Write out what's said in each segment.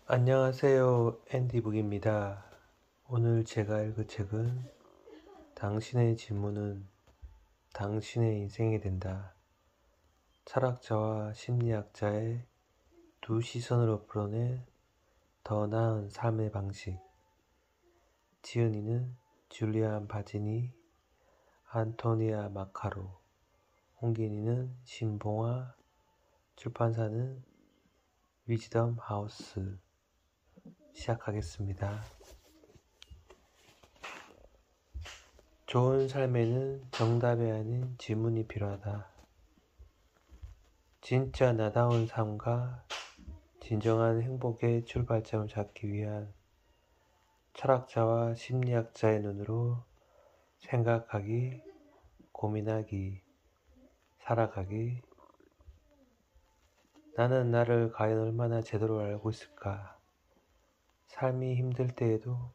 안녕하세요. 앤디북입니다. 오늘 제가 읽을 책은 당신의 질문은 당신의 인생이 된다. 철학자와 심리학자의 두 시선으로 풀어낸 더 나은 삶의 방식. 지은이는 줄리안 바지니, 안토니아 마카로, 홍기니는 신봉아, 출판사는 위즈덤 하우스. 시작하겠습니다. 좋은 삶에는 정답이 아닌 질문이 필요하다. 진짜 나다운 삶과 진정한 행복의 출발점을 찾기 위한 철학자와 심리학자의 눈으로 생각하기, 고민하기, 살아가기. 나는 나를 과연 얼마나 제대로 알고 있을까? 삶이 힘들 때에도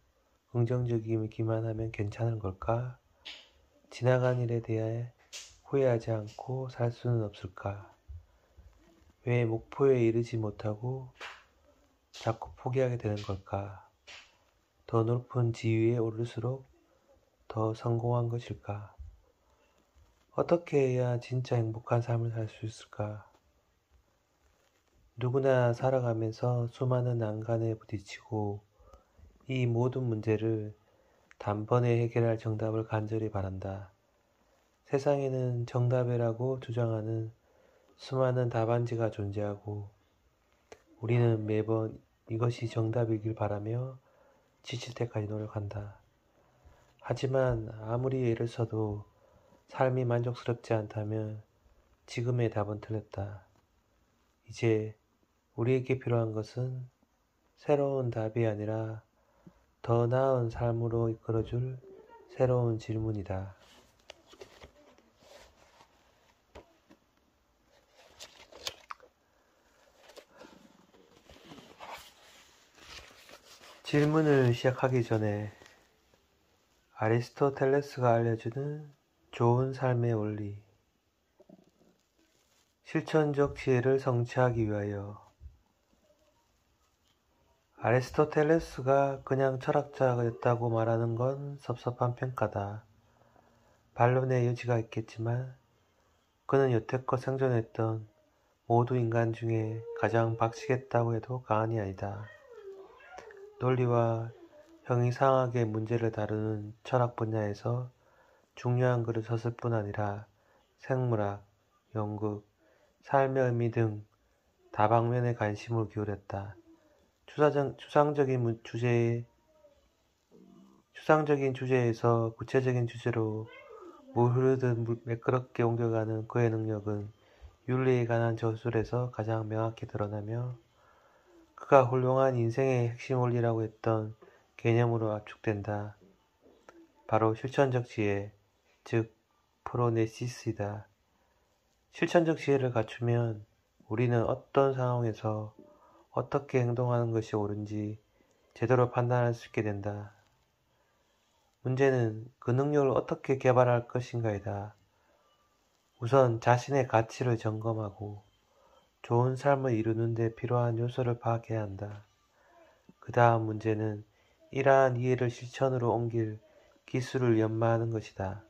긍정적이기만 하면 괜찮은 걸까? 지나간 일에 대해 후회하지 않고 살 수는 없을까? 왜 목표에 이르지 못하고 자꾸 포기하게 되는 걸까? 더 높은 지위에 오를수록 더 성공한 것일까? 어떻게 해야 진짜 행복한 삶을 살 수 있을까? 누구나 살아가면서 수많은 난관에 부딪히고 이 모든 문제를 단번에 해결할 정답을 간절히 바란다. 세상에는 정답이라고 주장하는 수많은 답안지가 존재하고 우리는 매번 이것이 정답이길 바라며 지칠 때까지 노력한다. 하지만 아무리 애를 써도 삶이 만족스럽지 않다면 지금의 답은 틀렸다. 이제 우리에게 필요한 것은 새로운 답이 아니라 더 나은 삶으로 이끌어줄 새로운 질문이다. 질문을 시작하기 전에 아리스토텔레스가 알려주는 좋은 삶의 원리, 실천적 지혜를 성취하기 위하여. 아리스토텔레스가 그냥 철학자였다고 말하는 건 섭섭한 평가다. 반론의 여지가 있겠지만 그는 여태껏 생존했던 모두 인간 중에 가장 박식했다고 해도 과언이 아니다. 논리와 형이상학의 문제를 다루는 철학 분야에서 중요한 글을 썼을 뿐 아니라 생물학, 연극, 삶의 의미 등 다방면에 관심을 기울였다. 추상적인 주제에서 구체적인 주제로 물 흐르듯 매끄럽게 옮겨가는 그의 능력은 윤리에 관한 저술에서 가장 명확히 드러나며 그가 훌륭한 인생의 핵심 원리라고 했던 개념으로 압축된다. 바로 실천적 지혜, 즉 프로네시스이다. 실천적 지혜를 갖추면 우리는 어떤 상황에서 어떻게 행동하는 것이 옳은지 제대로 판단할 수 있게 된다. 문제는 그 능력을 어떻게 개발할 것인가이다. 우선 자신의 가치를 점검하고 좋은 삶을 이루는 데 필요한 요소를 파악해야 한다. 그 다음 문제는 이러한 이해를 실천으로 옮길 기술을 연마하는 것이다.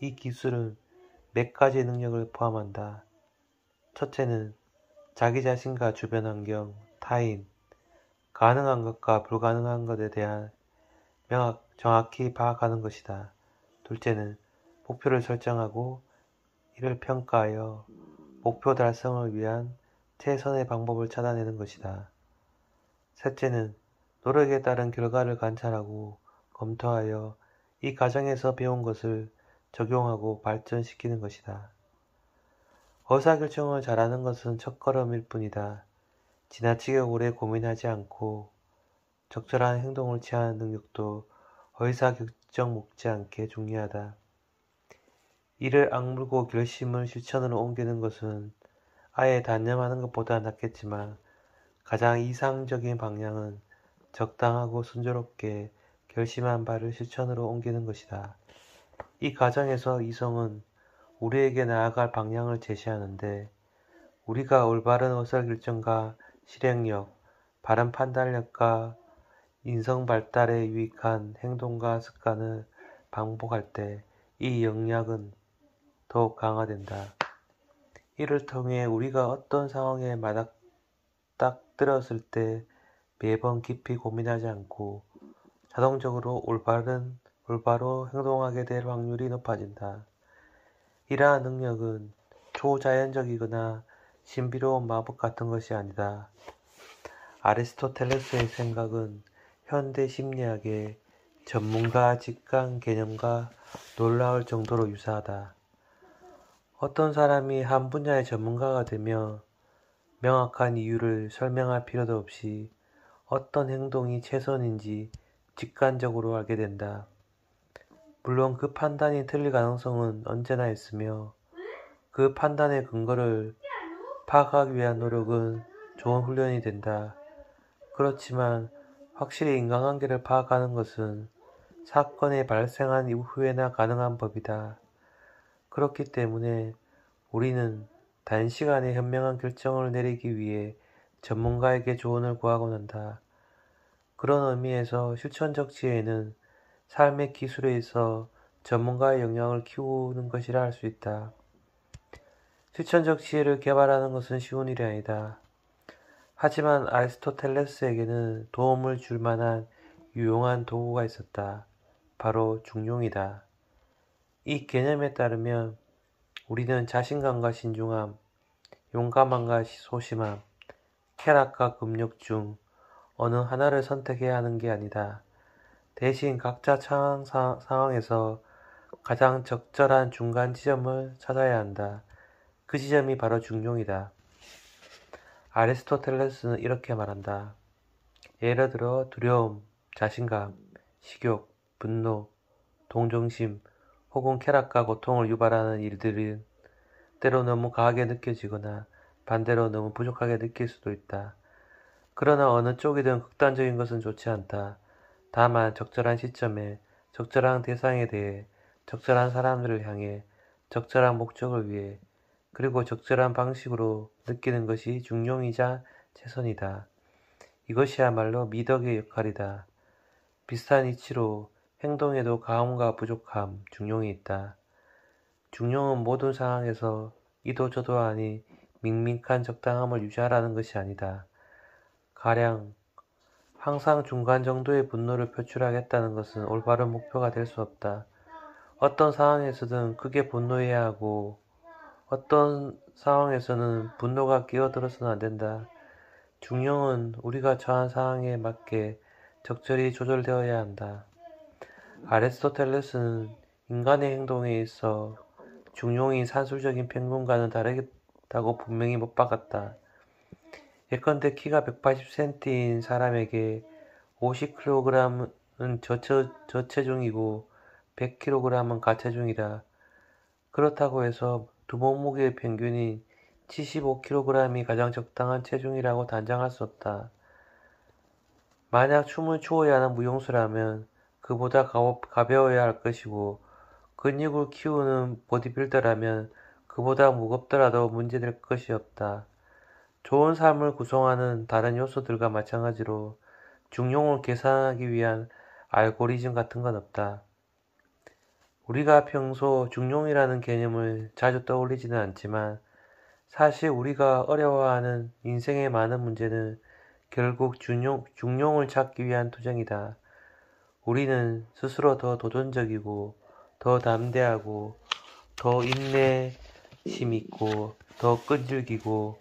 이 기술은 몇 가지 능력을 포함한다. 첫째는 자기 자신과 주변 환경, 타인, 가능한 것과 불가능한 것에 대한 정확히 파악하는 것이다. 둘째는 목표를 설정하고 이를 평가하여 목표 달성을 위한 최선의 방법을 찾아내는 것이다. 셋째는 노력에 따른 결과를 관찰하고 검토하여 이 과정에서 배운 것을 적용하고 발전시키는 것이다. 의사결정을 잘하는 것은 첫걸음일 뿐이다. 지나치게 오래 고민하지 않고 적절한 행동을 취하는 능력도 의사결정 못지않게 중요하다. 이를 악물고 결심을 실천으로 옮기는 것은 아예 단념하는 것보다 낫겠지만 가장 이상적인 방향은 적당하고 순조롭게 결심한 바를 실천으로 옮기는 것이다. 이 과정에서 이성은 우리에게 나아갈 방향을 제시하는데 우리가 올바른 의사결정과 실행력, 바른 판단력과 인성 발달에 유익한 행동과 습관을 반복할 때 이 영역은 더욱 강화된다. 이를 통해 우리가 어떤 상황에 맞닥뜨렸을 때 매번 깊이 고민하지 않고 자동적으로 올바로 행동하게 될 확률이 높아진다. 이러한 능력은 초자연적이거나 신비로운 마법 같은 것이 아니다. 아리스토텔레스의 생각은 현대 심리학의 전문가 직관 개념과 놀라울 정도로 유사하다. 어떤 사람이 한 분야의 전문가가 되며 명확한 이유를 설명할 필요도 없이 어떤 행동이 최선인지 직관적으로 알게 된다. 물론 그 판단이 틀릴 가능성은 언제나 있으며 그 판단의 근거를 파악하기 위한 노력은 좋은 훈련이 된다. 그렇지만 확실히 인간관계를 파악하는 것은 사건이 발생한 이후에나 가능한 법이다. 그렇기 때문에 우리는 단시간에 현명한 결정을 내리기 위해 전문가에게 조언을 구하곤 한다. 그런 의미에서 실천적 지혜는 삶의 기술에 있어 전문가의 역량을 키우는 것이라 할 수 있다. 실천적 지혜를 개발하는 것은 쉬운 일이 아니다. 하지만 아리스토텔레스에게는 도움을 줄 만한 유용한 도구가 있었다. 바로 중용이다. 이 개념에 따르면 우리는 자신감과 신중함, 용감함과 소심함, 쾌락과 금욕 중 어느 하나를 선택해야 하는 게 아니다. 대신 각자 상황에서 가장 적절한 중간 지점을 찾아야 한다. 그 지점이 바로 중용이다. 아리스토텔레스는 이렇게 말한다. 예를 들어 두려움, 자신감, 식욕, 분노, 동정심 혹은 쾌락과 고통을 유발하는 일들은 때로 너무 강하게 느껴지거나 반대로 너무 부족하게 느낄 수도 있다. 그러나 어느 쪽이든 극단적인 것은 좋지 않다. 다만 적절한 시점에 적절한 대상에 대해 적절한 사람들을 향해 적절한 목적을 위해 그리고 적절한 방식으로 느끼는 것이 중용이자 최선이다. 이것이야말로 미덕의 역할이다. 비슷한 이치로 행동에도 강함과 부족함, 중용이 있다. 중용은 모든 상황에서 이도저도 아니 밍밍한 적당함을 유지하라는 것이 아니다. 가령 항상 중간 정도의 분노를 표출하겠다는 것은 올바른 목표가 될 수 없다. 어떤 상황에서든 크게 분노해야 하고 어떤 상황에서는 분노가 끼어들어서는 안 된다. 중용은 우리가 처한 상황에 맞게 적절히 조절되어야 한다. 아리스토텔레스는 인간의 행동에 있어 중용이 산술적인 평균과는 다르다고 분명히 못 박았다. 예컨대 키가 180cm인 사람에게 50kg은 저체중이고 100kg은 가체중이다. 그렇다고 해서 두 몸무게의 평균인 75kg이 가장 적당한 체중이라고 단정할 수 없다. 만약 춤을 추어야 하는 무용수라면 그보다 가벼워야 할 것이고 근육을 키우는 보디빌더라면 그보다 무겁더라도 문제될 것이 없다. 좋은 삶을 구성하는 다른 요소들과 마찬가지로 중용을 계산하기 위한 알고리즘 같은 건 없다. 우리가 평소 중용이라는 개념을 자주 떠올리지는 않지만 사실 우리가 어려워하는 인생의 많은 문제는 결국 중용을 찾기 위한 투쟁이다. 우리는 스스로 더 도전적이고 더 담대하고 더 인내심 있고 더 끈질기고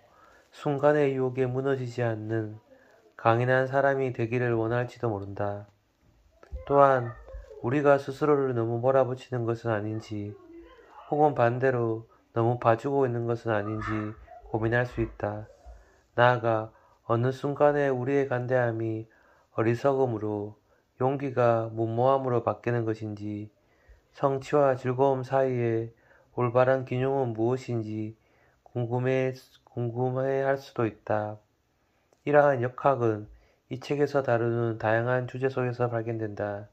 순간의 유혹에 무너지지 않는 강인한 사람이 되기를 원할지도 모른다. 또한 우리가 스스로를 너무 몰아붙이는 것은 아닌지 혹은 반대로 너무 봐주고 있는 것은 아닌지 고민할 수 있다. 나아가 어느 순간에 우리의 간대함이 어리석음으로 용기가 무모함으로 바뀌는 것인지 성취와 즐거움 사이에 올바른 균형은 무엇인지 궁금해할 수도 있다. 이러한 역학은 이 책에서 다루는 다양한 주제 속에서 발견된다.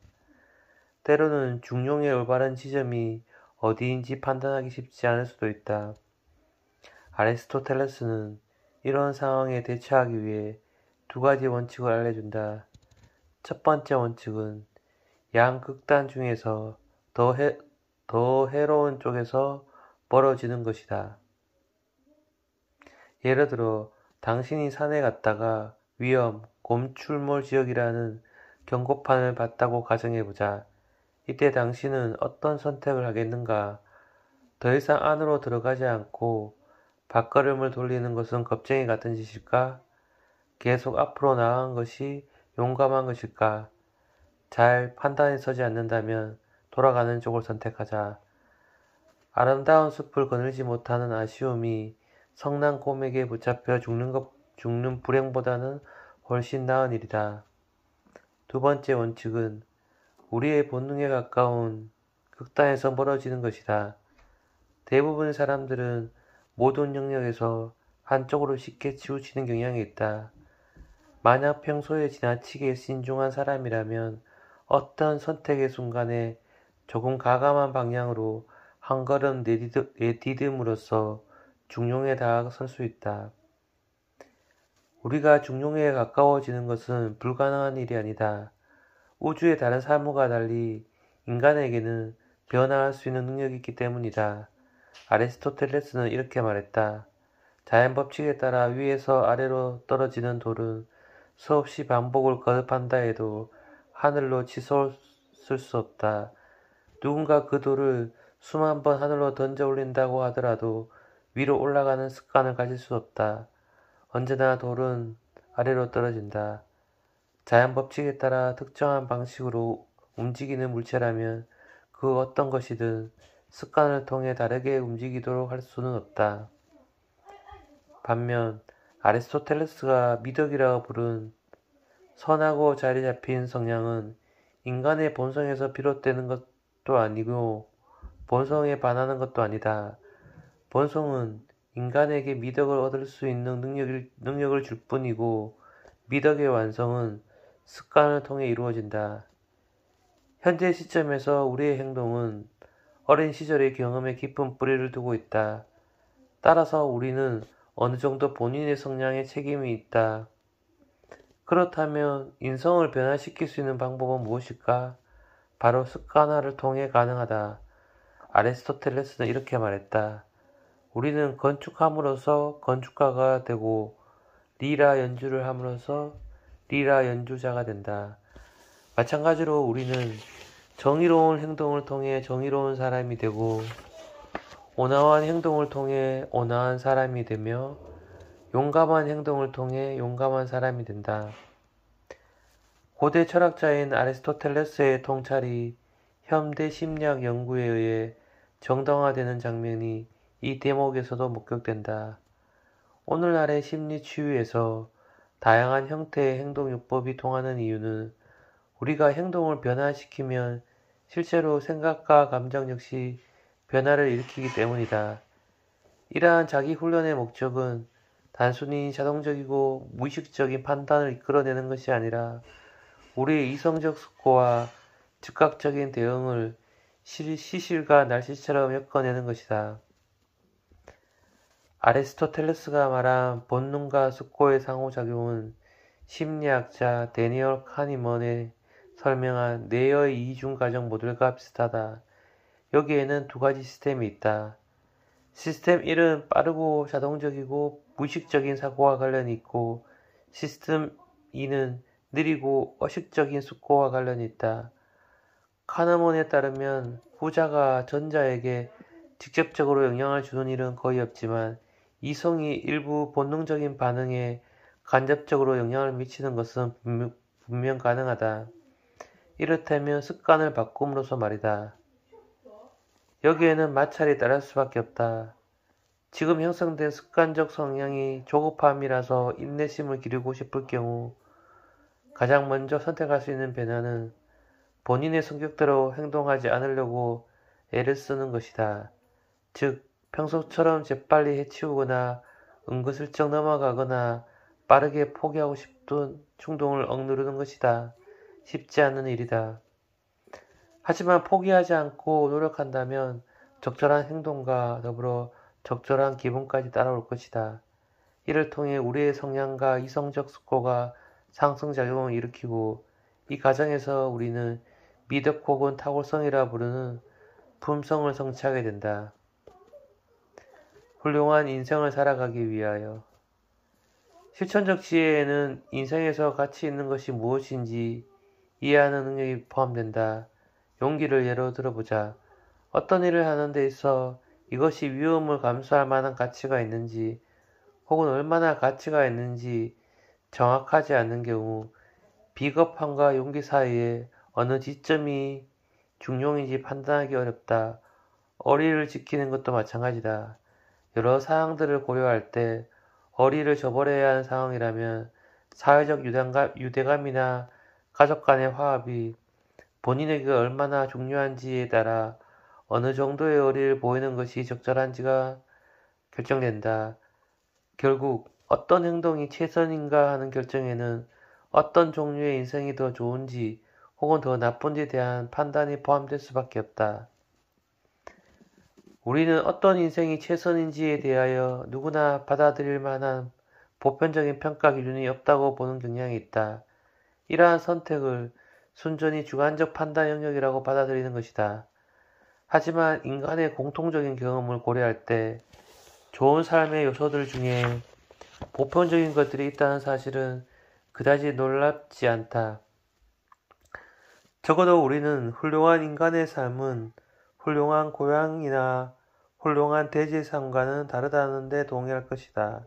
때로는 중용의 올바른 지점이 어디인지 판단하기 쉽지 않을 수도 있다. 아리스토텔레스는 이런 상황에 대처하기 위해 두 가지 원칙을 알려준다. 첫 번째 원칙은 양극단 중에서 더 해로운 쪽에서 멀어지는 것이다. 예를 들어 당신이 산에 갔다가 위험, 곰출몰 지역이라는 경고판을 봤다고 가정해보자. 이때 당신은 어떤 선택을 하겠는가? 더 이상 안으로 들어가지 않고 발걸음을 돌리는 것은 겁쟁이 같은 짓일까? 계속 앞으로 나아간 것이 용감한 것일까? 잘 판단이 서지 않는다면 돌아가는 쪽을 선택하자. 아름다운 숲을 거닐지 못하는 아쉬움이 성난 곰에게 붙잡혀 죽는 불행보다는 훨씬 나은 일이다. 두 번째 원칙은 우리의 본능에 가까운 극단에서 멀어지는 것이다. 대부분의 사람들은 모든 영역에서 한쪽으로 쉽게 치우치는 경향이 있다. 만약 평소에 지나치게 신중한 사람이라면 어떤 선택의 순간에 조금 가감한 방향으로 한 걸음 내디딤으로써 중용에 다가설 수 있다. 우리가 중용에 가까워지는 것은 불가능한 일이 아니다. 우주의 다른 사물과 달리 인간에게는 변화할 수 있는 능력이 있기 때문이다. 아리스토텔레스는 이렇게 말했다. 자연 법칙에 따라 위에서 아래로 떨어지는 돌은 수없이 반복을 거듭한다 해도 하늘로 치솟을 수 없다. 누군가 그 돌을 수만 번 하늘로 던져 올린다고 하더라도 위로 올라가는 습관을 가질 수 없다. 언제나 돌은 아래로 떨어진다. 자연 법칙에 따라 특정한 방식으로 움직이는 물체라면 그 어떤 것이든 습관을 통해 다르게 움직이도록 할 수는 없다. 반면 아리스토텔레스가 미덕이라고 부른 선하고 자리 잡힌 성향은 인간의 본성에서 비롯되는 것도 아니고 본성에 반하는 것도 아니다. 본성은 인간에게 미덕을 얻을 수 있는 능력을 줄 뿐이고 미덕의 완성은 습관을 통해 이루어진다. 현재 시점에서 우리의 행동은 어린 시절의 경험에 깊은 뿌리를 두고 있다. 따라서 우리는 어느 정도 본인의 성향에 책임이 있다. 그렇다면 인성을 변화시킬 수 있는 방법은 무엇일까? 바로 습관화를 통해 가능하다. 아리스토텔레스는 이렇게 말했다. 우리는 건축함으로써 건축가가 되고 리라 연주를 함으로써 리라 연주자가 된다. 마찬가지로 우리는 정의로운 행동을 통해 정의로운 사람이 되고 온화한 행동을 통해 온화한 사람이 되며 용감한 행동을 통해 용감한 사람이 된다. 고대 철학자인 아리스토텔레스의 통찰이 현대 심리학 연구에 의해 정당화되는 장면이 이 대목에서도 목격된다. 오늘날의 심리 치유에서 다양한 형태의 행동요법이 통하는 이유는 우리가 행동을 변화시키면 실제로 생각과 감정 역시 변화를 일으키기 때문이다. 이러한 자기 훈련의 목적은 단순히 자동적이고 무의식적인 판단을 이끌어내는 것이 아니라 우리의 이성적 습고와 즉각적인 대응을 시실과 날씨처럼 엮어내는 것이다. 아리스토텔레스가 말한 본능과 습고의 상호작용은 심리학자 데니얼 카니먼의 설명한 뇌의 이중가정 모델과 비슷하다. 여기에는 두 가지 시스템이 있다. 시스템 1은 빠르고 자동적이고 무의식적인 사고와 관련이 있고 시스템 2는 느리고 의식적인 습고와 관련이 있다. 카너먼에 따르면 후자가 전자에게 직접적으로 영향을 주는 일은 거의 없지만 이성이 일부 본능적인 반응에 간접적으로 영향을 미치는 것은 분명 가능하다. 이렇다면 습관을 바꿈으로써 말이다. 여기에는 마찰이 따를 수밖에 없다. 지금 형성된 습관적 성향이 조급함이라서 인내심을 기르고 싶을 경우 가장 먼저 선택할 수 있는 변화는 본인의 성격대로 행동하지 않으려고 애를 쓰는 것이다. 즉, 평소처럼 재빨리 해치우거나 은근슬쩍 넘어가거나 빠르게 포기하고 싶은 충동을 억누르는 것이다. 쉽지 않은 일이다. 하지만 포기하지 않고 노력한다면 적절한 행동과 더불어 적절한 기분까지 따라올 것이다. 이를 통해 우리의 성향과 이성적 습고가 상승작용을 일으키고 이 과정에서 우리는 미덕 혹은 탁월성이라 부르는 품성을 성취하게 된다. 훌륭한 인생을 살아가기 위하여 실천적 지혜에는 인생에서 가치 있는 것이 무엇인지 이해하는 능력이 포함된다. 용기를 예로 들어보자. 어떤 일을 하는 데 있어 이것이 위험을 감수할 만한 가치가 있는지 혹은 얼마나 가치가 있는지 정확하지 않는 경우 비겁함과 용기 사이에 어느 지점이 중용인지 판단하기 어렵다. 어리를 지키는 것도 마찬가지다. 여러 사항들을 고려할 때 어리를 저버려야 하는 상황이라면 사회적 유대감이나 가족 간의 화합이 본인에게 얼마나 중요한지에 따라 어느 정도의 어리를 보이는 것이 적절한지가 결정된다. 결국 어떤 행동이 최선인가 하는 결정에는 어떤 종류의 인생이 더 좋은지 혹은 더 나쁜지에 대한 판단이 포함될 수밖에 없다. 우리는 어떤 인생이 최선인지에 대하여 누구나 받아들일 만한 보편적인 평가 기준이 없다고 보는 경향이 있다. 이러한 선택을 순전히 주관적 판단 영역이라고 받아들이는 것이다. 하지만 인간의 공통적인 경험을 고려할 때 좋은 삶의 요소들 중에 보편적인 것들이 있다는 사실은 그다지 놀랍지 않다. 적어도 우리는 훌륭한 인간의 삶은 훌륭한 고향이나 훌륭한 돼지의 삶과는 다르다는 데 동의할 것이다.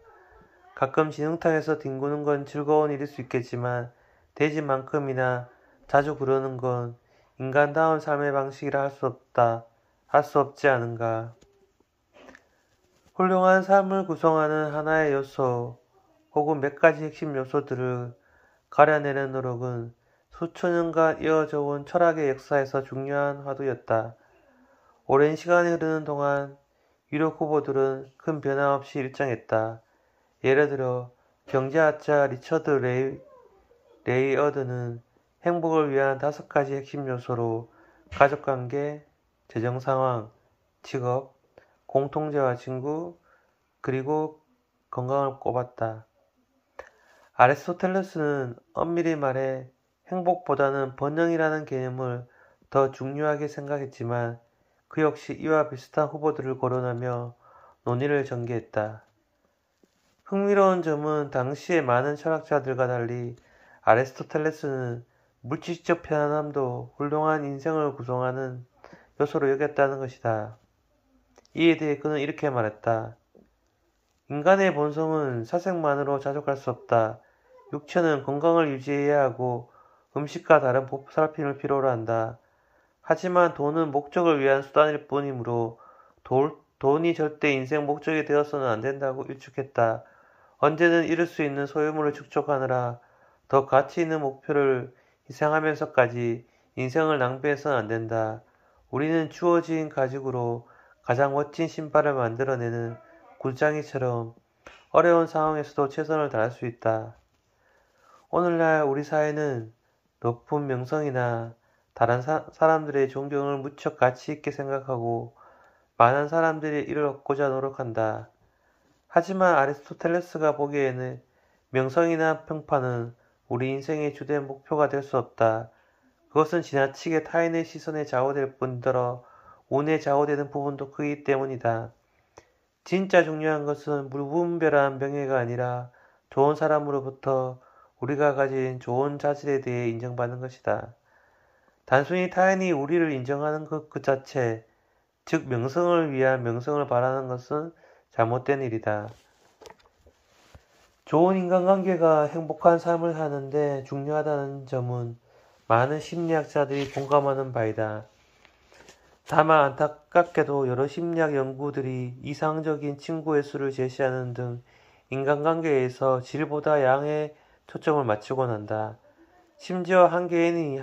가끔 진흙탕에서 뒹구는 건 즐거운 일일 수 있겠지만 돼지만큼이나 자주 그러는 건 인간다운 삶의 방식이라 할 수 없지 않은가. 훌륭한 삶을 구성하는 하나의 요소 혹은 몇 가지 핵심 요소들을 가려내는 노력은 수천 년간 이어져 온 철학의 역사에서 중요한 화두였다. 오랜 시간이 흐르는 동안 유력 후보들은 큰 변화 없이 일정했다. 예를 들어 경제학자 리처드 레이어드는 행복을 위한 5가지 핵심 요소로 가족관계, 재정상황, 직업, 공통제와 친구, 그리고 건강을 꼽았다. 아리스토텔레스는 엄밀히 말해 행복보다는 번영이라는 개념을 더 중요하게 생각했지만 그 역시 이와 비슷한 후보들을 거론하며 논의를 전개했다. 흥미로운 점은 당시의 많은 철학자들과 달리 아리스토텔레스는 물질적 편안함도 훌륭한 인생을 구성하는 요소로 여겼다는 것이다. 이에 대해 그는 이렇게 말했다. 인간의 본성은 사색만으로 자족할 수 없다. 육체는 건강을 유지해야 하고 음식과 다른 보살핌을 필요로 한다. 하지만 돈은 목적을 위한 수단일 뿐이므로 돈이 절대 인생 목적이 되어서는 안 된다고 일축했다. 언제든 이룰 수 있는 소유물을 축적하느라 더 가치 있는 목표를 희생하면서까지 인생을 낭비해서는 안 된다. 우리는 주어진 가죽으로 가장 멋진 신발을 만들어내는 굴장이처럼 어려운 상황에서도 최선을 다할 수 있다. 오늘날 우리 사회는 높은 명성이나 다른 사람들의 존경을 무척 가치 있게 생각하고 많은 사람들이 이를 얻고자 노력한다. 하지만 아리스토텔레스가 보기에는 명성이나 평판은 우리 인생의 주된 목표가 될 수 없다. 그것은 지나치게 타인의 시선에 좌우될 뿐더러 운에 좌우되는 부분도 크기 때문이다. 진짜 중요한 것은 무분별한 명예가 아니라 좋은 사람으로부터 우리가 가진 좋은 자질에 대해 인정받는 것이다. 단순히 타인이 우리를 인정하는 것 그 자체, 즉 명성을 위한 명성을 바라는 것은 잘못된 일이다. 좋은 인간관계가 행복한 삶을 사는데 중요하다는 점은 많은 심리학자들이 공감하는 바이다. 다만 안타깝게도 여러 심리학 연구들이 이상적인 친구의 수를 제시하는 등 인간관계에서 질보다 양에 초점을 맞추곤 한다. 심지어 한 개인이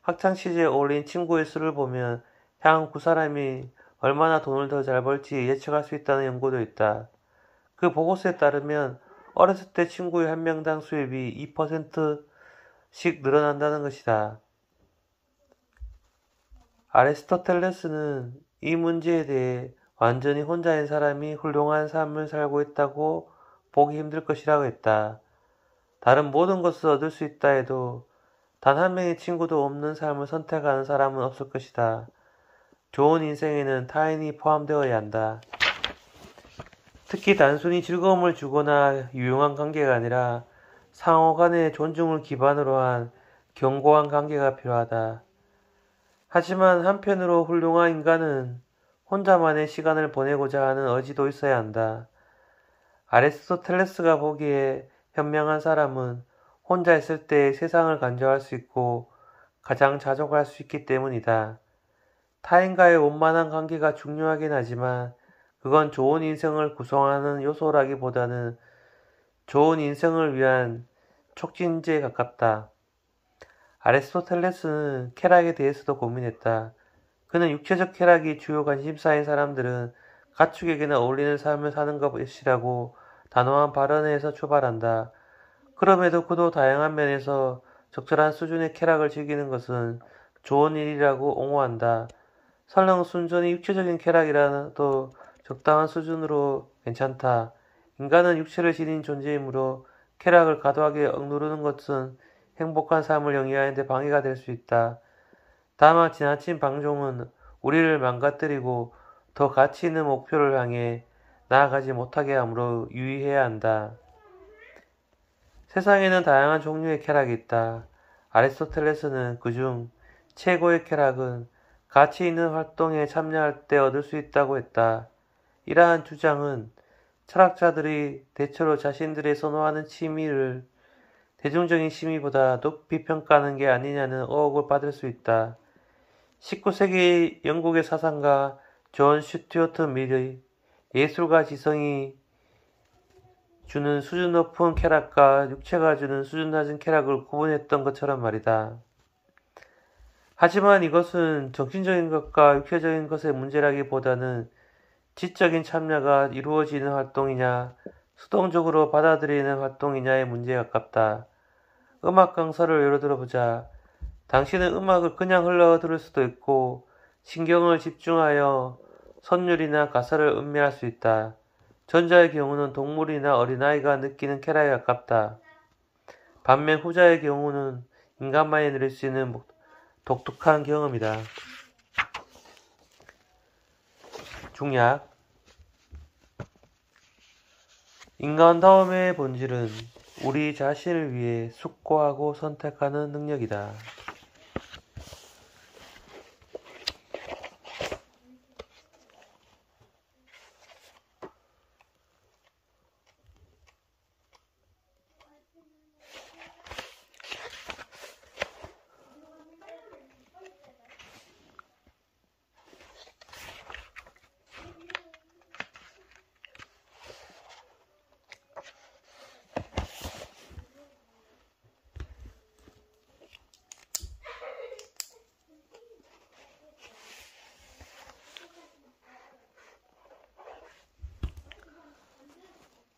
학창시절에 어울린 친구의 수를 보면 향후 그 사람이 얼마나 돈을 더 잘 벌지 예측할 수 있다는 연구도 있다. 그 보고서에 따르면 어렸을 때 친구의 한 명당 수입이 2%씩 늘어난다는 것이다. 아리스토텔레스는 이 문제에 대해 완전히 혼자인 사람이 훌륭한 삶을 살고 있다고 보기 힘들 것이라고 했다. 다른 모든 것을 얻을 수 있다 해도 단 한 명의 친구도 없는 삶을 선택하는 사람은 없을 것이다. 좋은 인생에는 타인이 포함되어야 한다. 특히 단순히 즐거움을 주거나 유용한 관계가 아니라 상호 간의 존중을 기반으로 한 견고한 관계가 필요하다. 하지만 한편으로 훌륭한 인간은 혼자만의 시간을 보내고자 하는 의지도 있어야 한다. 아리스토텔레스가 보기에 현명한 사람은 혼자 있을 때 세상을 간직할 수 있고 가장 자족할 수 있기 때문이다. 타인과의 원만한 관계가 중요하긴 하지만 그건 좋은 인생을 구성하는 요소라기보다는 좋은 인생을 위한 촉진제에 가깝다. 아리스토텔레스는 쾌락에 대해서도 고민했다. 그는 육체적 쾌락이 주요 관심사인 사람들은 가축에게는 어울리는 삶을 사는 것이라고 단호한 발언에서 출발한다. 그럼에도 그도 다양한 면에서 적절한 수준의 쾌락을 즐기는 것은 좋은 일이라고 옹호한다. 설령 순전히 육체적인 쾌락이라도 적당한 수준으로 괜찮다. 인간은 육체를 지닌 존재이므로 쾌락을 과도하게 억누르는 것은 행복한 삶을 영위하는 데 방해가 될 수 있다. 다만 지나친 방종은 우리를 망가뜨리고 더 가치 있는 목표를 향해 나아가지 못하게 하므로 유의해야 한다. 세상에는 다양한 종류의 쾌락이 있다. 아리스토텔레스는 그중 최고의 쾌락은 가치 있는 활동에 참여할 때 얻을 수 있다고 했다. 이러한 주장은 철학자들이 대체로 자신들의 선호하는 취미를 대중적인 취미보다 높이 평가하는 게 아니냐는 의혹을 받을 수 있다. 19세기 영국의 사상가 존 스튜어트 밀의 예술과 지성이 주는 수준 높은 쾌락과 육체가 주는 수준 낮은 쾌락을 구분했던 것처럼 말이다. 하지만 이것은 정신적인 것과 육체적인 것의 문제라기보다는 지적인 참여가 이루어지는 활동이냐 수동적으로 받아들이는 활동이냐의 문제에 가깝다. 음악 강사를 예로 들어보자. 당신은 음악을 그냥 흘러 들을 수도 있고 신경을 집중하여 선율이나 가사를 음미할 수 있다. 전자의 경우는 동물이나 어린아이가 느끼는 쾌락에 가깝다. 반면 후자의 경우는 인간만이 누릴 수 있는 독특한 경험이다. 중약 인간다움의 본질은 우리 자신을 위해 숙고하고 선택하는 능력이다.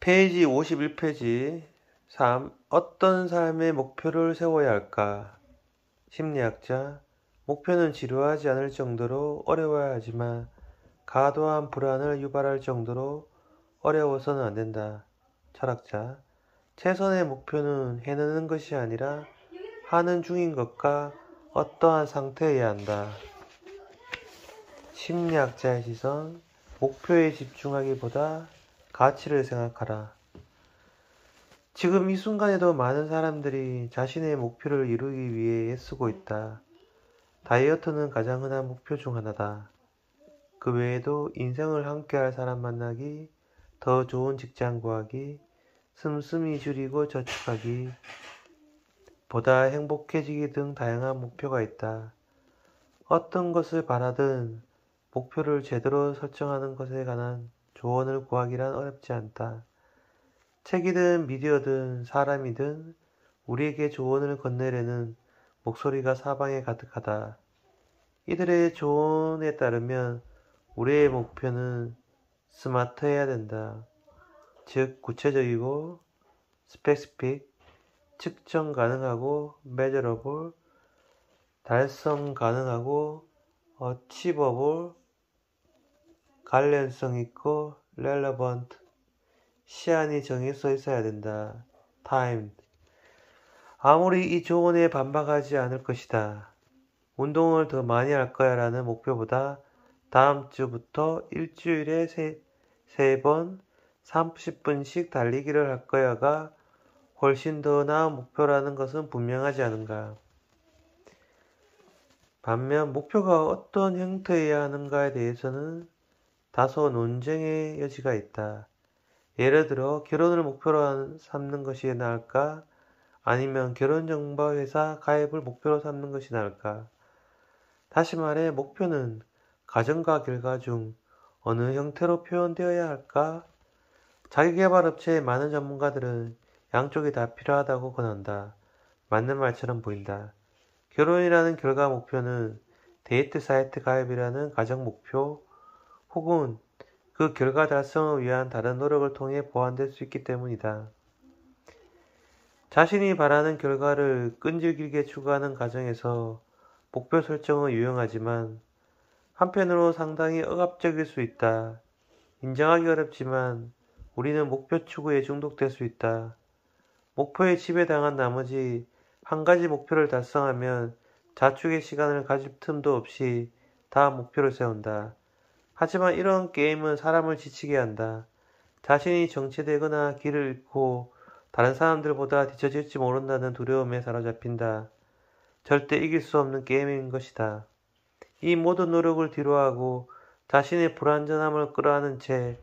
페이지 51페이지 3. 어떤 삶의 목표를 세워야 할까? 심리학자 목표는 지루하지 않을 정도로 어려워야 하지만 과도한 불안을 유발할 정도로 어려워서는 안 된다. 철학자 최선의 목표는 해내는 것이 아니라 하는 중인 것과 어떠한 상태여야 한다. 심리학자의 시선 목표에 집중하기보다 가치를 생각하라. 지금 이 순간에도 많은 사람들이 자신의 목표를 이루기 위해 애쓰고 있다. 다이어트는 가장 흔한 목표 중 하나다. 그 외에도 인생을 함께할 사람 만나기, 더 좋은 직장 구하기, 씀씀이 줄이고 저축하기, 보다 행복해지기 등 다양한 목표가 있다. 어떤 것을 바라든 목표를 제대로 설정하는 것에 관한 조언을 구하기란 어렵지 않다. 책이든 미디어든 사람이든 우리에게 조언을 건네려는 목소리가 사방에 가득하다. 이들의 조언에 따르면 우리의 목표는 스마트해야 된다. 즉 구체적이고 스페시픽, 측정 가능하고 measurable, 달성 가능하고 achievable, 관련성 있고 relevant, 시한이 정해져 있어야 된다. time, 아무리 이 조언에 반박하지 않을 것이다. 운동을 더 많이 할 거야 라는 목표보다 다음 주부터 일주일에 3번 30분씩 달리기를 할 거야가 훨씬 더 나은 목표라는 것은 분명하지 않은가. 반면 목표가 어떤 형태여야 하는가에 대해서는 다소 논쟁의 여지가 있다. 예를 들어 결혼을 목표로 삼는 것이 나을까? 아니면 결혼정보회사 가입을 목표로 삼는 것이 나을까? 다시 말해 목표는 과정과 결과 중 어느 형태로 표현되어야 할까? 자기계발업체의 많은 전문가들은 양쪽이 다 필요하다고 권한다. 맞는 말처럼 보인다. 결혼이라는 결과 목표는 데이트 사이트 가입이라는 과정 목표 혹은 그 결과 달성을 위한 다른 노력을 통해 보완될 수 있기 때문이다. 자신이 바라는 결과를 끈질기게 추구하는 과정에서 목표 설정은 유용하지만 한편으로 상당히 억압적일 수 있다. 인정하기 어렵지만 우리는 목표 추구에 중독될 수 있다. 목표에 지배당한 나머지 한 가지 목표를 달성하면 자축의 시간을 가질 틈도 없이 다음 목표를 세운다. 하지만 이런 게임은 사람을 지치게 한다. 자신이 정체되거나 길을 잃고 다른 사람들보다 뒤처질지 모른다는 두려움에 사로잡힌다. 절대 이길 수 없는 게임인 것이다. 이 모든 노력을 뒤로하고 자신의 불완전함을 끌어안은 채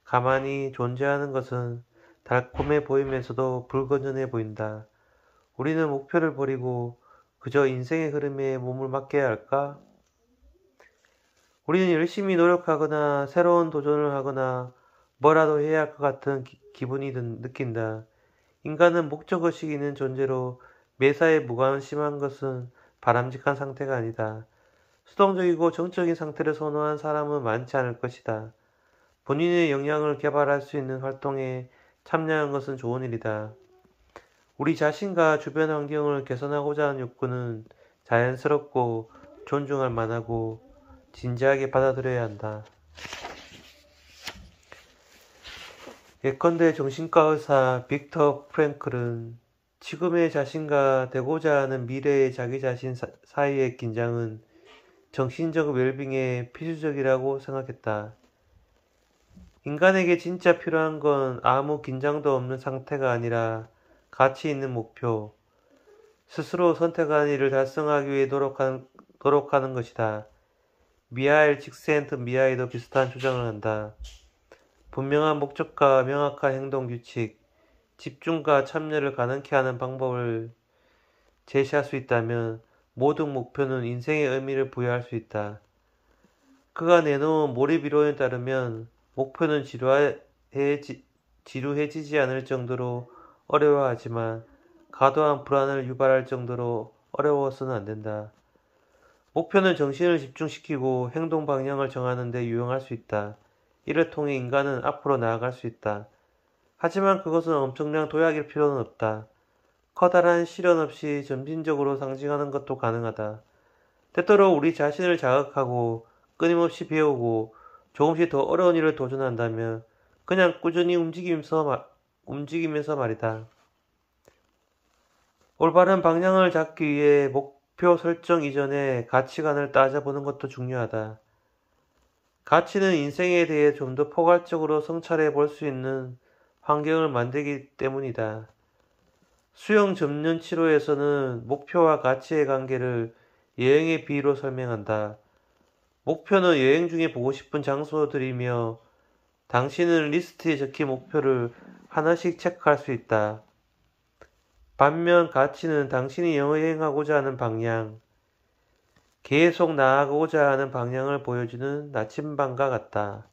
가만히 존재하는 것은 달콤해 보이면서도 불건전해 보인다. 우리는 목표를 버리고 그저 인생의 흐름에 몸을 맡겨야 할까? 우리는 열심히 노력하거나 새로운 도전을 하거나 뭐라도 해야 할 것 같은 기분이 느낀다. 인간은 목적의식이 있는 존재로 매사에 무관심한 것은 바람직한 상태가 아니다. 수동적이고 정적인 상태를 선호한 사람은 많지 않을 것이다. 본인의 역량을 개발할 수 있는 활동에 참여하는 것은 좋은 일이다. 우리 자신과 주변 환경을 개선하고자 하는 욕구는 자연스럽고 존중할 만하고 진지하게 받아들여야 한다. 예컨대 정신과 의사 빅터 프랭클은 지금의 자신과 되고자 하는 미래의 자기 자신 사이의 긴장은 정신적 웰빙에 필수적이라고 생각했다. 인간에게 진짜 필요한 건 아무 긴장도 없는 상태가 아니라 가치 있는 목표, 스스로 선택한 일을 달성하기 위해 노력하는 것이다. 미하일 직센트미하이도 비슷한 주장을 한다. 분명한 목적과 명확한 행동 규칙, 집중과 참여를 가능케 하는 방법을 제시할 수 있다면 모든 목표는 인생의 의미를 부여할 수 있다. 그가 내놓은 몰입 이론에 따르면 목표는 지루해지지 않을 정도로 어려워하지만 과도한 불안을 유발할 정도로 어려워서는 안 된다. 목표는 정신을 집중시키고 행동 방향을 정하는 데 유용할 수 있다. 이를 통해 인간은 앞으로 나아갈 수 있다. 하지만 그것은 엄청난 도약일 필요는 없다. 커다란 실현 없이 점진적으로 상징하는 것도 가능하다. 때때로 우리 자신을 자극하고 끊임없이 배우고 조금씩 더 어려운 일을 도전한다면 그냥 꾸준히 움직이면서 말이다. 올바른 방향을 잡기 위해 목표 설정 이전에 가치관을 따져보는 것도 중요하다. 가치는 인생에 대해 좀 더 포괄적으로 성찰해 볼 수 있는 환경을 만들기 때문이다. 수영 전문 치료에서는 목표와 가치의 관계를 여행의 비유로 설명한다. 목표는 여행 중에 보고 싶은 장소들이며 당신은 리스트에 적힌 목표를 하나씩 체크할 수 있다. 반면 가치는 당신이 여행하고자 하는 방향, 계속 나아가고자 하는 방향을 보여주는 나침반과 같다.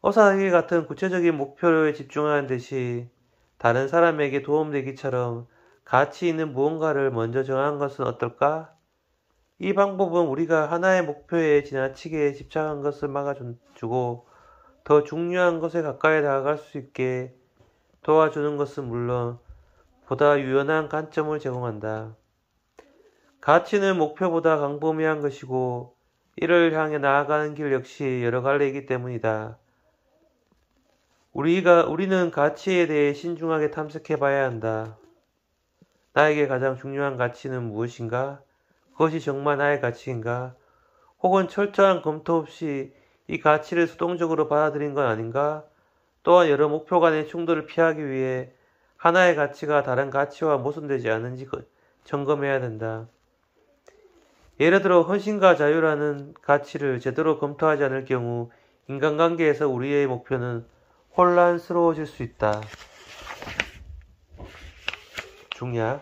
어사기 같은 구체적인 목표에 집중하는 대신 다른 사람에게 도움되기처럼 가치 있는 무언가를 먼저 정하는 것은 어떨까? 이 방법은 우리가 하나의 목표에 지나치게 집착한 것을 막아주고 더 중요한 것에 가까이 다가갈 수 있게 도와주는 것은 물론 보다 유연한 관점을 제공한다. 가치는 목표보다 광범위한 것이고 이를 향해 나아가는 길 역시 여러 갈래이기 때문이다. 우리는 가치에 대해 신중하게 탐색해 봐야 한다. 나에게 가장 중요한 가치는 무엇인가? 그것이 정말 나의 가치인가? 혹은 철저한 검토 없이 이 가치를 수동적으로 받아들인 건 아닌가? 또한 여러 목표 간의 충돌을 피하기 위해 하나의 가치가 다른 가치와 모순되지 않은지 점검해야 된다. 예를 들어 헌신과 자유라는 가치를 제대로 검토하지 않을 경우 인간관계에서 우리의 목표는 혼란스러워질 수 있다. 중약.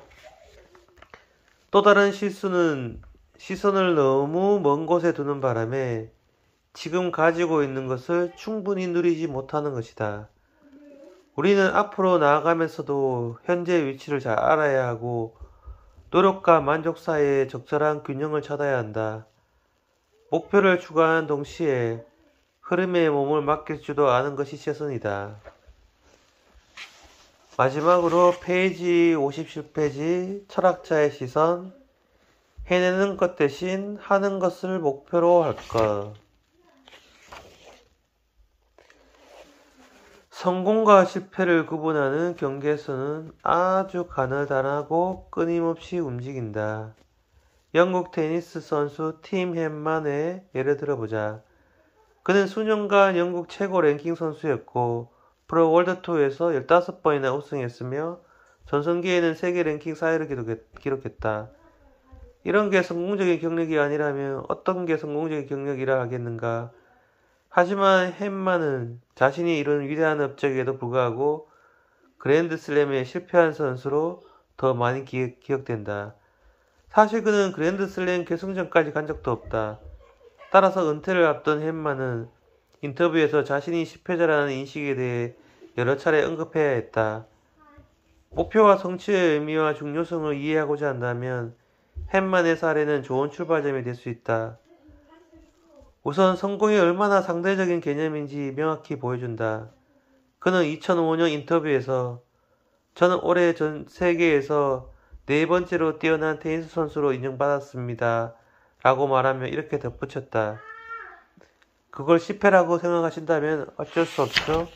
또 다른 실수는 시선을 너무 먼 곳에 두는 바람에 지금 가지고 있는 것을 충분히 누리지 못하는 것이다. 우리는 앞으로 나아가면서도 현재의 위치를 잘 알아야 하고 노력과 만족 사이에 적절한 균형을 찾아야 한다. 목표를 추구하는 동시에 흐름에 몸을 맡길 줄도 아는 것이 최선이다. 마지막으로 페이지 57페이지 철학자의 시선. 해내는 것 대신 하는 것을 목표로 할 것. 성공과 실패를 구분하는 경계선은 아주 가느다랗고 끊임없이 움직인다. 영국 테니스 선수 팀 헨만의 예를 들어보자. 그는 수년간 영국 최고 랭킹 선수였고 프로 월드투어에서 15번이나 우승했으며 전성기에는 세계 랭킹 4위를 기록했다. 이런 게 성공적인 경력이 아니라면 어떤 게 성공적인 경력이라 하겠는가? 하지만 헨만은 자신이 이룬 위대한 업적에도 불구하고 그랜드슬램에 실패한 선수로 더 많이 기억된다. 사실 그는 그랜드슬램 결승전까지 간 적도 없다. 따라서 은퇴를 앞둔 헨만은 인터뷰에서 자신이 실패자라는 인식에 대해 여러 차례 언급해야 했다. 목표와 성취의 의미와 중요성을 이해하고자 한다면 헨만의 사례는 좋은 출발점이 될 수 있다. 우선 성공이 얼마나 상대적인 개념인지 명확히 보여준다. 그는 2005년 인터뷰에서 저는 올해 전 세계에서 4번째로 뛰어난 테니스 선수로 인정받았습니다. 라고 말하며 이렇게 덧붙였다. 그걸 실패라고 생각하신다면 어쩔 수 없죠.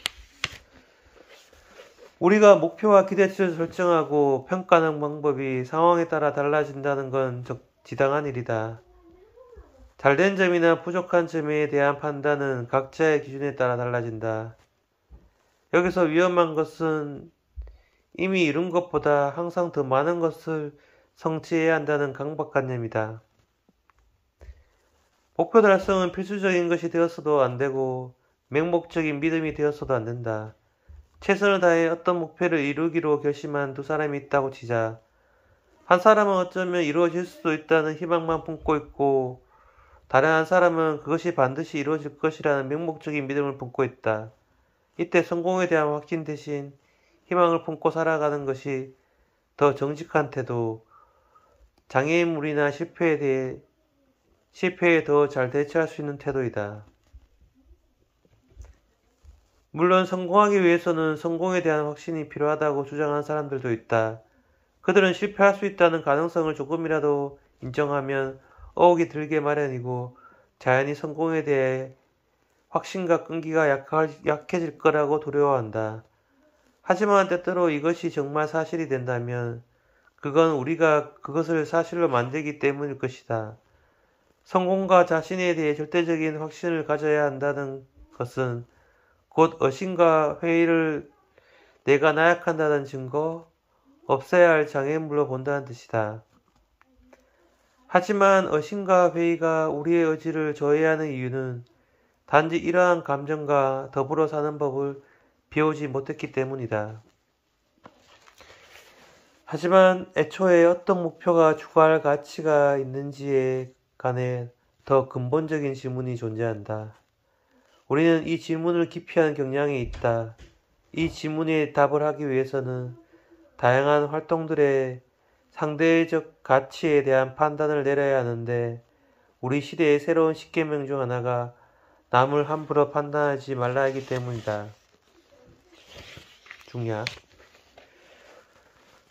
우리가 목표와 기대치를 설정하고 평가하는 방법이 상황에 따라 달라진다는 건 적지당한 일이다. 잘된 점이나 부족한 점에 대한 판단은 각자의 기준에 따라 달라진다. 여기서 위험한 것은 이미 이룬 것보다 항상 더 많은 것을 성취해야 한다는 강박관념이다. 목표 달성은 필수적인 것이 되었어도 안 되고 맹목적인 믿음이 되었어도 안 된다. 최선을 다해 어떤 목표를 이루기로 결심한 두 사람이 있다고 치자. 한 사람은 어쩌면 이루어질 수도 있다는 희망만 품고 있고 다른 한 사람은 그것이 반드시 이루어질 것이라는 맹목적인 믿음을 품고 있다. 이때 성공에 대한 확신 대신 희망을 품고 살아가는 것이 더 정직한 태도, 장애물이나 실패에 더 잘 대처할 수 있는 태도이다. 물론 성공하기 위해서는 성공에 대한 확신이 필요하다고 주장하는 사람들도 있다. 그들은 실패할 수 있다는 가능성을 조금이라도 인정하면 어혹이 들게 마련이고 자연히 성공에 대해 확신과 끈기가 약해질 거라고 두려워한다. 하지만 때때로 이것이 정말 사실이 된다면 그건 우리가 그것을 사실로 만들기 때문일 것이다. 성공과 자신에 대해 절대적인 확신을 가져야 한다는 것은 곧 의심과 회의를 내가 나약한다는 증거, 없애야 할 장애물로 본다는 뜻이다. 하지만 의심과 회의가 우리의 의지를 저해하는 이유는 단지 이러한 감정과 더불어 사는 법을 배우지 못했기 때문이다. 하지만 애초에 어떤 목표가 추구할 가치가 있는지에 관해 더 근본적인 질문이 존재한다. 우리는 이 질문을 기피하는 경향이 있다. 이 질문에 답을 하기 위해서는 다양한 활동들의 상대적 가치에 대한 판단을 내려야 하는데 우리 시대의 새로운 십계명 중 하나가 남을 함부로 판단하지 말라이기 때문이다. 중요한.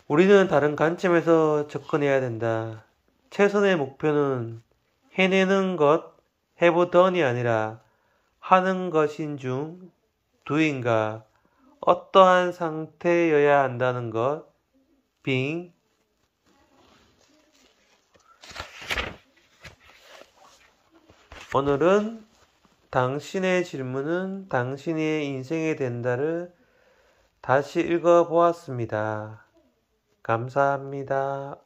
우리는 다른 관점에서 접근해야 된다. 최선의 목표는 해내는 것, have done이 아니라 하는 것인 중 doing과 어떠한 상태여야 한다는 것, being, 오늘은 당신의 질문은 당신의 인생의 된다를 다시 읽어보았습니다. 감사합니다.